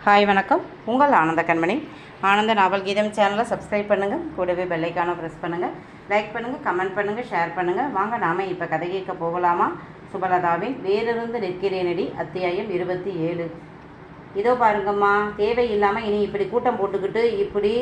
Hi வணக்கம். உங்கள் ஆனந்த கண்மணி. ஆனந்த நாவல் கீதம் சேனலை சப்ஸ்கிரைப் பண்ணுங்கள். கூடவே பெல்லைக்கான ப்ரெஸ் பண்ணுங்கள். லைக் பண்ணுங்கள், கமெண்ட் பண்ணுங்கள், ஷேர் பண்ணுங்கள். வாங்க நாம் இப்போ கதை கேட்க போகலாமா? சுபலதாவின் வேறிருந்து நிற்கிறேனடி அத்தியாயம் 27. இதோ பாருங்கம்மா, தேவையில்லாமல் இனி இப்படி கூட்டம் போட்டுக்கிட்டு இப்படி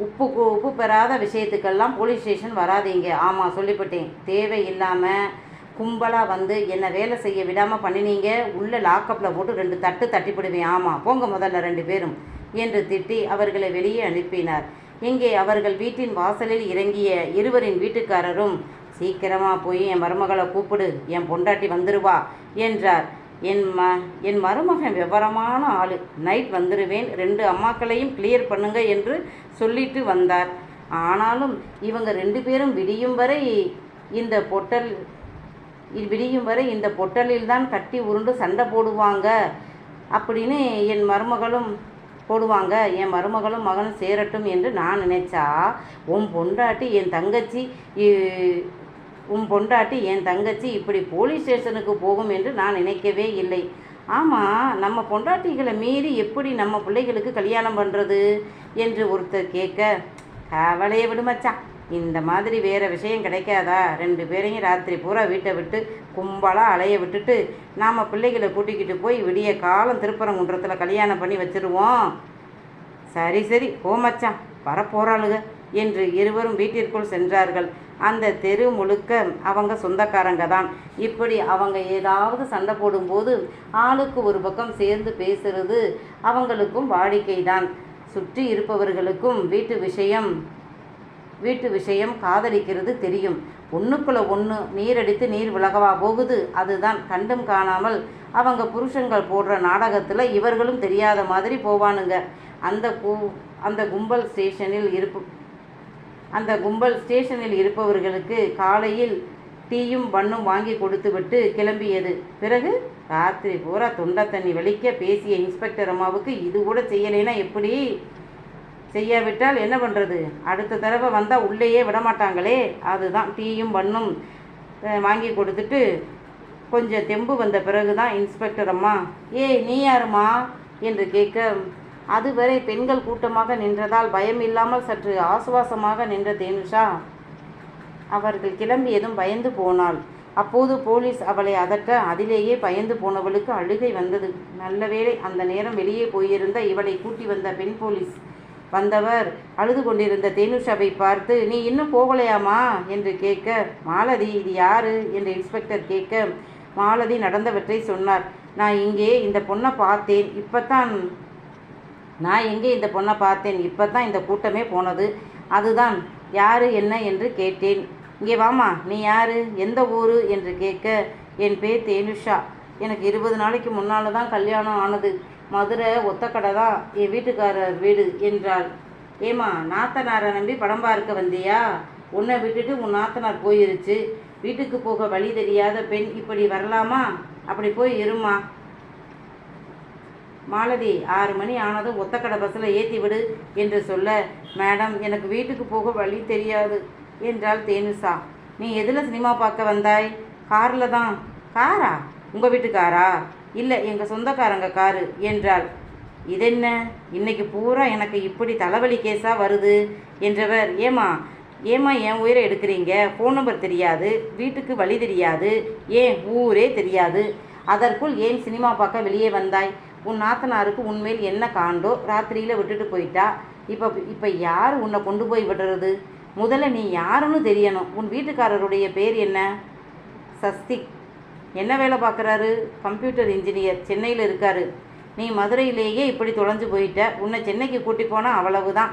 உப்பு பெறாத விஷயத்துக்கெல்லாம் போலீஸ் ஸ்டேஷன் வராதீங்க. ஆமாம், சொல்லிவிட்டேன். தேவையில்லாமல் கும்பலாக வந்து என்னை வேலை செய்ய விடாமல் பண்ணினீங்க. உள்ளே லாக்கப்பில் போட்டு 2 தட்டு தட்டிப்பிடுவேன். ஆமாம், போங்க முதல்ல 2 பேரும் என்று திட்டி அவர்களை வெளியே அனுப்பினார். இங்கே அவர்கள் வீட்டின் வாசலில் இறங்கிய இருவரின் வீட்டுக்காரரும், சீக்கிரமாக போய் என் மருமகளை கூப்பிடு, என் பொண்டாட்டி வந்துருவா என்றார். என் மருமகன் விவரமான ஆள், நைட் வந்துடுவேன், 2 அம்மாக்களையும் கிளியர் பண்ணுங்க என்று சொல்லிட்டு வந்தார். ஆனாலும் இவங்க 2 பேரும் விடியும் வரை இந்த பொட்டலில் தான் கட்டி உருண்டு சண்டை போடுவாங்க அப்படின்னு என் மருமகளும் மகனும் சேரட்டும் என்று நான் நினைச்சா, உன் பொண்டாட்டி என் தங்கச்சி இப்படி போலீஸ் ஸ்டேஷனுக்கு போகும் என்று நான் நினைக்கவே இல்லை. ஆமாம், நம்ம பொண்டாட்டிகளை மீறி எப்படி நம்ம பிள்ளைகளுக்கு கல்யாணம் பண்ணுறது என்று ஒருத்தர் கேட்க, கவலையை விடுமச்சான், இந்த மாதிரி வேறு விஷயம் கிடைக்காதா? 2 பேரையும் ராத்திரி பூரா வீட்டை விட்டு கும்பலாக அலைய விட்டுட்டு நாம் பிள்ளைகளை கூட்டிக்கிட்டு போய் விடிய காலம் திருப்பரங்குன்றத்தில் கல்யாணம் பண்ணி வச்சுருவோம். சரி போமச்சான், வரப்போகிறாளுக என்று இருவரும் வீட்டிற்குள் சென்றார்கள். அந்த தெரு முழுக்க அவங்க சொந்தக்காரங்க தான். இப்படி அவங்க ஏதாவது சண்டை போடும்போது ஆளுக்கு ஒரு பக்கம் சேர்ந்து பேசுறது அவங்களுக்கும் வாடிக்கை தான். சுற்றி இருப்பவர்களுக்கும் வீட்டு விஷயம் காதலிக்கிறது தெரியும். ஒன்றுக்குள்ள ஒன்று நீரடித்து நீர் விலகவா போகுது. அதுதான் கண்டும் காணாமல் அவங்க புருஷங்கள் போடுற நாடகத்தில் இவர்களும் தெரியாத மாதிரி போவானுங்க. அந்த கும்பல் ஸ்டேஷனில் இருப்பவர்களுக்கு காலையில் டீயும் பன்னும் வாங்கி கொடுத்து விட்டு கிளம்பியது. பிறகு ராத்திரி பூரா தொண்டை தண்ணி வலிக்க பேசிய இன்ஸ்பெக்டர் அம்மாவுக்கு இது கூட செய்யலைன்னா எப்படி? செய்யாவிட்டால் என்ன பண்ணுறது? அடுத்த தடவை வந்தால் உள்ளேயே விடமாட்டாங்களே. அதுதான் டீயும் பன்னும் வாங்கி கொடுத்துட்டு கொஞ்சம் தெம்பு வந்த பிறகு தான் இன்ஸ்பெக்டர் அம்மா, நீ யாருமா என்று கேட்க, அதுவரை பெண்கள் கூட்டமாக நின்றதால் பயம் இல்லாமல் சற்று ஆசுவாசமாக நின்ற தேனுஷா அவர்கள் கிளம்பியதும் பயந்து போனாள். அப்போது போலீஸ் அவளை அதட்ட அதிலேயே பயந்து போனவளுக்கு அழுகை வந்தது. நல்ல வேளை அந்த நேரம் வெளியே போயிருந்த இவளை கூட்டி வந்த பெண் போலீஸ் வந்தவர் அழுது கொண்டிருந்த தேனுஷாவை பார்த்து, நீ இன்னும் போகலையாமா என்று கேட்க, மாலதி இது யாரு என்று இன்ஸ்பெக்டர் கேட்க, மாலதி நடந்தவற்றை சொன்னார். நான் எங்கே இந்த பொண்ணை பார்த்தேன், இப்போத்தான் இந்த கூட்டமே போனது. அதுதான் யாரு என்ன என்று கேட்டேன். இங்கே வாமா, நீ யாரு, எந்த ஊரு என்று கேட்க, என் பேர் தேனுஷா, எனக்கு 20 நாளைக்கு முன்னால் தான் கல்யாணம் ஆனது. மதுரை ஒத்தக்கடை தான் என் வீட்டுக்காரர் வீடு என்றாள். ஏமா, நாத்தனாரை நம்பி படம் பார்க்க வந்தியா? உன்னை விட்டுட்டு உன் நாத்தனார் போயிருச்சு. வீட்டுக்கு போக வழி தெரியாத பெண் இப்படி வரலாமா? அப்படி போய் இருமா. மாலதி 6 மணி ஆனதும் ஒத்தக்கடை பஸ்ஸில் ஏற்றி விடு என்று சொல்ல, மேடம் எனக்கு வீட்டுக்கு போக வழி தெரியாது என்றாள் தேனுஷா. நீ எதில் சினிமா பார்க்க வந்தாய்? காரில் தான். காரா? உங்கள் வீட்டுக்காரா? இல்லை, எங்கள் சொந்தக்காரங்க காரு என்றாள். இதென்ன இன்னைக்கு பூரா எனக்கு இப்படி தலைவலி கேஸாக வருது என்றவர், ஏமா என் உயிரை எடுக்கிறீங்க? ஃபோன் நம்பர் தெரியாது, வீட்டுக்கு வழி தெரியாது, ஏன் ஊரே தெரியாது, அதற்குள் ஏன் சினிமா பார்க்க வெளியே வந்தாய்? உன் நாத்தனாருக்கு உன்மேல் என்ன காண்டோ ராத்திரியில் விட்டுட்டு போயிட்டா. இப்போ யார் உன்னை கொண்டு போய் விடுறது? முதல்ல நீ யாருன்னு தெரியணும். உன் வீட்டுக்காரருடைய பேர் என்ன? சஸ்திக். என்ன வேலை பார்க்குறாரு? கம்ப்யூட்டர் இன்ஜினியர், சென்னையில் இருக்காரு. நீ மதுரையிலேயே இப்படி தொலைஞ்சு போயிட்ட. உன்னை சென்னைக்கு கூட்டி போனால் அவ்வளவுதான்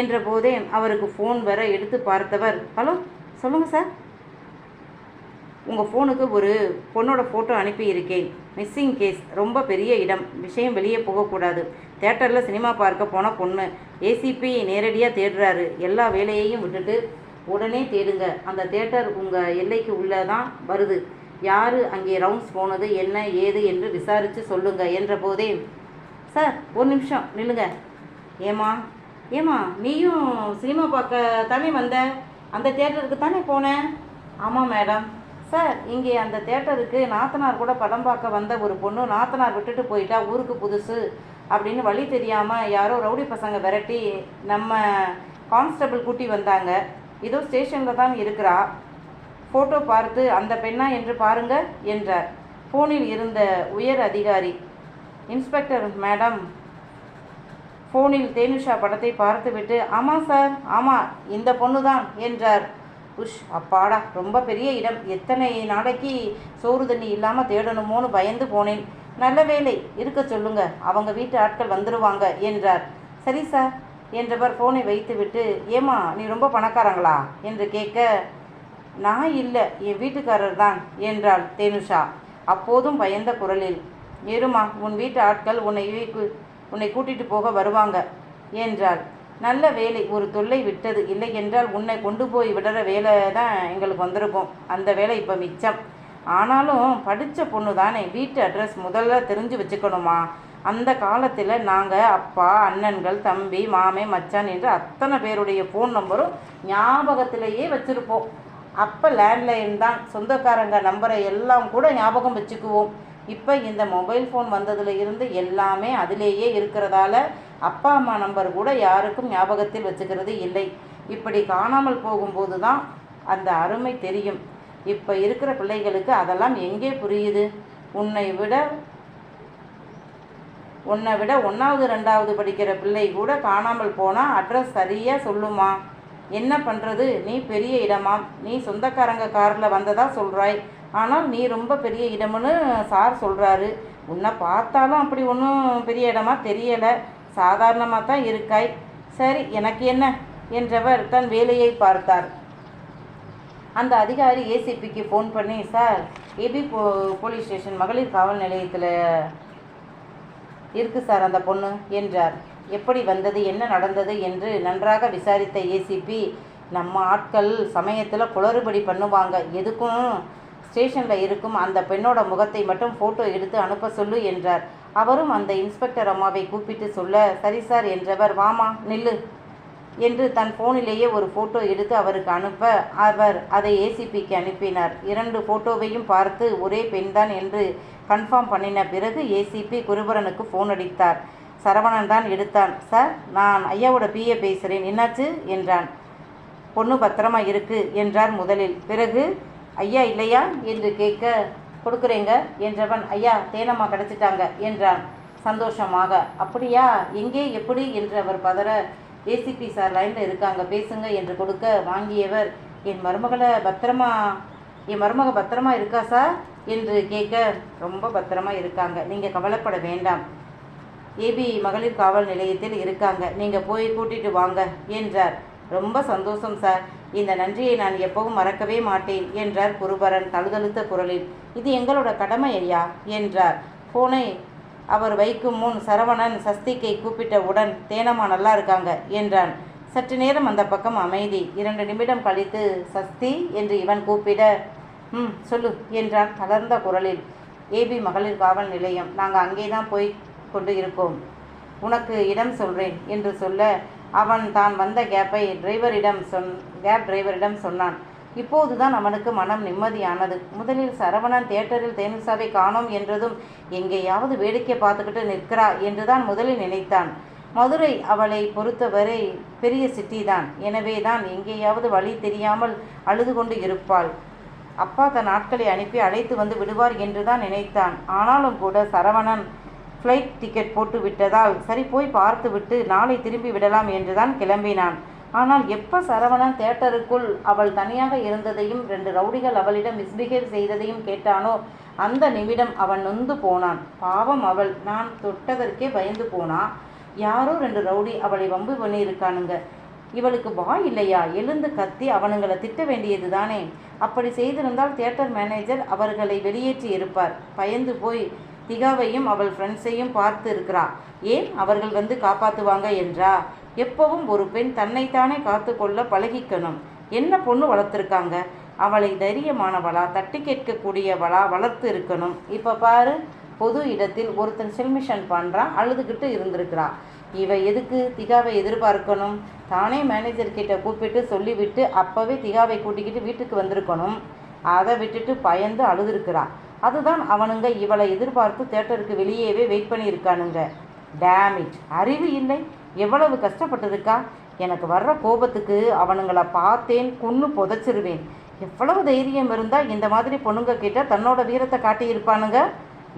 என்ற போதே அவருக்கு ஃபோன் வர எடுத்து பார்த்தவர், ஹலோ சொல்லுங்கள் சார், உங்கள் ஃபோனுக்கு ஒரு பொண்ணோட ஃபோட்டோ அனுப்பியிருக்கேன். மிஸ்ஸிங் கேஸ், ரொம்ப பெரிய இடம், விஷயம் வெளியே போகக்கூடாது. தேட்டரில் சினிமா பார்க்க போன பொண்ணு. ஏசிபி நேரடியாக தேடுறாரு. எல்லா வேலையையும் விட்டுட்டு உடனே தேடுங்க. அந்த தேட்டர் உங்கள் எல்லைக்கு உள்ளே தான் வருது. யார் அங்கே ரவுண்ட்ஸ் போனது, என்ன ஏது என்று விசாரித்து சொல்லுங்க என்ற போதே, சார் ஒரு நிமிஷம் நில்லுங்க. ஏமா நீயும் சினிமா பார்க்க தானே வந்த? அந்த தியேட்டருக்கு தானே போனேன்? ஆமாம் மேடம். சார், இங்கே அந்த தேட்டருக்கு நாத்தனார் கூட படம் பார்க்க வந்த ஒரு பொண்ணு நாத்தனார் விட்டுட்டு போயிட்டா, ஊருக்கு புதுசு அப்படின்னு வழி தெரியாமல் யாரோ ரவுடி பசங்க விரட்டி நம்ம கான்ஸ்டபிள் கூட்டி வந்தாங்க. இதோ ஸ்டேஷனில் தான் இருக்கிறா. ஃபோட்டோ பார்த்து அந்த பெண்ணா என்று பாருங்க என்றார் ஃபோனில் இருந்த உயர் அதிகாரி. இன்ஸ்பெக்டர் மேடம் ஃபோனில் தேனுஷா படத்தை பார்த்துவிட்டு, ஆமாம் சார், ஆமாம், இந்த பொண்ணு தான் என்றார். உஷ், அப்பாடா, ரொம்ப பெரிய இடம். எத்தனை நாளைக்கு சோறு தண்ணி இல்லாமல் தேடணுமோன்னு பயந்து போனேன். நல்ல வேலை, இருக்க சொல்லுங்க, அவங்க வீட்டு ஆட்கள் வந்துடுவாங்க என்றார். சரி சார் என்றவர் ஃபோனை வைத்துவிட்டு, ஏமா நீ ரொம்ப பணக்காரங்களா என்று கேட்க, நான் இல்லை, என் வீட்டுக்காரர் தான் என்றாள் தேனுஷா அப்போதும் பயந்த குரலில். ஏறுமா, உன் வீட்டு ஆட்கள் உன்னை கூட்டிட்டு போக வருவாங்க என்றாள். நல்ல வேலை, ஒரு தொல்லை விட்டது. இல்லை என்றால் உன்னை கொண்டு போய் விடுற வேலை தான் எங்களுக்கு வந்திருக்கும். அந்த வேலை இப்போ மிச்சம். ஆனாலும் படித்த பொண்ணு தானே, வீட்டு அட்ரஸ் முதல்ல தெரிஞ்சு வச்சுக்கணுமா? அந்த காலத்தில் நாங்கள் அப்பா, அண்ணன்கள், தம்பி, மாமே, மச்சான் என்று அத்தனை பேருடைய ஃபோன் நம்பரும் ஞாபகத்திலேயே வச்சுருப்போம். அப்போ லேண்ட்லைன் தான், சொந்தக்காரங்க நம்பரை எல்லாம் கூட ஞாபகம் வச்சுக்குவோம். இப்போ இந்த மொபைல் ஃபோன் வந்ததில் இருந்து எல்லாமே அதிலேயே இருக்கிறதால அப்பா அம்மா நம்பர் கூட யாருக்கும் ஞாபகத்தில் வச்சுக்கிறது இல்லை. இப்படி காணாமல் போகும்போது தான் அந்த அருமை தெரியும். இப்போ இருக்கிற பிள்ளைகளுக்கு அதெல்லாம் எங்கே புரியுது? உன்னை விட 1வது 2வது படிக்கிற பிள்ளை கூட காணாமல் போனால் அட்ரஸ் சரியாக சொல்லுமா? என்ன பண்ணுறது? நீ பெரிய இடமாம், நீ சொந்தக்காரங்க காரில் வந்ததா சொல்கிறாய். ஆனால் நீ ரொம்ப பெரிய இடம்னு சார் சொல்கிறாரு. உன்னை பார்த்தாலும் அப்படி ஒன்றும் பெரிய இடமா தெரியலை, சாதாரணமாக தான் இருக்காய். சரி, எனக்கு என்ன என்றவர் தன் வேலையை பார்த்தார். அந்த அதிகாரி ஏசிபிக்கு ஃபோன் பண்ணி, சார், ஏபி போலீஸ் ஸ்டேஷன் மகளிர் காவல் நிலையத்தில் இருக்கு சார் அந்த பொண்ணு என்றார். எப்படி வந்தது, என்ன நடந்தது என்று நன்றாக விசாரித்த ஏசிபி, நம்ம ஆட்கள் சமயத்தில் குளறுபடி பண்ணுவாங்க, எதுக்கும் ஸ்டேஷனில் இருக்கும் அந்த பெண்ணோட முகத்தை மட்டும் ஃபோட்டோ எடுத்து அனுப்ப சொல்லு என்றார். அவரும் அந்த இன்ஸ்பெக்டர் அம்மாவை கூப்பிட்டு சொல்ல, சரி சார் என்றவர், வாமா நில்லு என்று தன் ஃபோனிலேயே ஒரு ஃபோட்டோ எடுத்து அவருக்கு அனுப்ப அவர் அதை ஏசிபிக்கு அனுப்பினார். 2 ஃபோட்டோவையும் பார்த்து ஒரே பெண்தான் என்று கன்ஃபார்ம் பண்ணின பிறகு ஏசிபி குருபரனுக்கு ஃபோன் அடித்தார். சரவணன் தான் எடுத்தான். சார், நான் ஐயாவோட பிஏ பேசுகிறேன், என்னாச்சு என்றான். பொண்ணு பத்திரமா இருக்கு என்றார் முதலில். பிறகு ஐயா இல்லையா என்று கேட்க, கொடுக்குறேங்க என்றவன், ஐயா தேனம்மா கிடச்சிட்டாங்க என்றான் சந்தோஷமாக. அப்படியா, எங்கே, எப்படி என்று அவர் பதற, ஏசிபி சார் லைனில் இருக்காங்க, பேசுங்க என்று கொடுக்க வாங்கியவர், என் மருமக பத்திரமா இருக்கா சார் என்று கேட்க, ரொம்ப பத்திரமா இருக்காங்க, நீங்கள் கவலைப்பட வேண்டாம், ஏபி மகளிர் காவல் நிலையத்தில் இருக்காங்க, நீங்கள் போய் கூட்டிகிட்டு வாங்க என்றார். ரொம்ப சந்தோஷம் சார், இந்த நன்றியை நான் எப்பவும் மறக்கவே மாட்டேன் என்றார் குருபரன் தழுதழுத்த குரலில். இது எங்களோட கடமை ஐயா என்றார். ஃபோனை அவர் வைக்கும் முன் சரவணன் சஸ்திக்கை கூப்பிட்டவுடன், தேனம்மா நல்லா இருக்காங்க என்றான். சற்று நேரம் அந்த பக்கம் அமைதி. 2 நிமிடம் கழித்து சஸ்தி என்று இவன் கூப்பிட, சொல்லு என்றான் தளர்ந்த குரலில். ஏபி மகளிர் காவல் நிலையம், நாங்கள் அங்கே தான் போய் கொண்டு இருக்கோம், உனக்கு இடம் சொல்கிறேன் என்று சொல்ல, அவன் தான் வந்த கேப் டிரைவரிடம் சொன்னான். இப்போதுதான் அவனுக்கு மனம் நிம்மதியானது. முதலில் சரவணன் தியேட்டரில் தேனுஷாவை காணோம் என்றதும் எங்கேயாவது வேடிக்கை பார்த்துக்கிட்டு நிற்கிறா என்றுதான் முதலில் நினைத்தான். மதுரை அவளை பொறுத்தவரை பெரிய சிட்டி தான். எனவே தான் எங்கேயாவது வழி தெரியாமல் அழுது கொண்டு இருப்பாள். அப்பா தன் ஆட்களை அனுப்பி அழைத்து வந்து விடுவார் என்று தான் நினைத்தான். ஆனாலும் கூட சரவணன் ஃப்ளைட் டிக்கெட் போட்டு விட்டதால் சரி போய் பார்த்து விட்டு நாளை திரும்பி விடலாம் என்றுதான் கிளம்பினான். ஆனால் எப்போ சரவணன் தியேட்டருக்குள் அவள் தனியாக இருந்ததையும் 2 ரவுடிகள் அவளிடம் மிஸ்பிஹேவ் செய்ததையும் கேட்டானோ அந்த நிமிடம் அவன் நொந்து போனான். பாவம் அவள், நான் தொட்டதற்கே பயந்து போனா. யாரோ 2 ரவுடி அவளை வம்பு பண்ணியிருக்கானுங்க. இவளுக்கு வாய் இல்லையா? எழுந்து கத்தி அவனுங்களை திட்ட வேண்டியது தானே. அப்படி செய்திருந்தால் தியேட்டர் மேனேஜர் அவர்களை வெளியேற்றி இருப்பார். பயந்து போய் திகாவையும் அவள் ஃப்ரெண்ட்ஸையும் பார்த்து இருக்கிறா. ஏன் அவர்கள் வந்து காப்பாற்றுவாங்க என்றா? எப்பவும் ஒரு பெண் தன்னைத்தானே காத்து கொள்ள பழகிக்கணும். என்ன பொண்ணு வளர்த்துருக்காங்க, அவளை தைரியமானவளா, தட்டி கேட்கக்கூடியவளா வளர்த்து இருக்கணும். இப்போ பாரு, பொது இடத்தில் ஒருத்தன் செல்மிஷன் பண்ணுறான், அழுதுகிட்டு இருந்திருக்கிறா. இவ எதுக்கு திகாவை எதிர்பார்க்கணும்? தானே மேனேஜர் கிட்ட கூப்பிட்டு சொல்லிவிட்டு அப்போவே திகாவை கூட்டிக்கிட்டு வீட்டுக்கு வந்திருக்கணும். அதை விட்டுட்டு பயந்து அழுதுருக்கிறா. அதுதான் அவனுங்க இவளை எதிர்பார்த்து தேட்டருக்கு வெளியேவே வெயிட் பண்ணியிருக்கானுங்க. டேமிட், அறிவு இல்லை, எவ்வளவு கஷ்டப்பட்டிருக்கா. எனக்கு வர்ற கோபத்துக்கு அவனுங்களை பார்த்தேன் கொன்று புதைச்சிருவேன். எவ்வளவு தைரியம் இருந்தால் இந்த மாதிரி பொண்ணுங்க கிட்ட தன்னோட வீரத்தை காட்டியிருப்பானுங்க.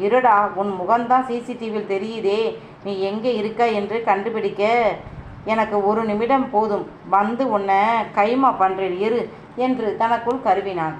இருடா, உன் முகம்தான் சிசிடிவியில் தெரியுதே, நீ எங்கே இருக்க என்று கண்டுபிடிக்க எனக்கு 1 நிமிடம் போதும், வந்து உன்னை கைமா பண்ணுறேன் இரு என்று தனக்குள் கருவினான்.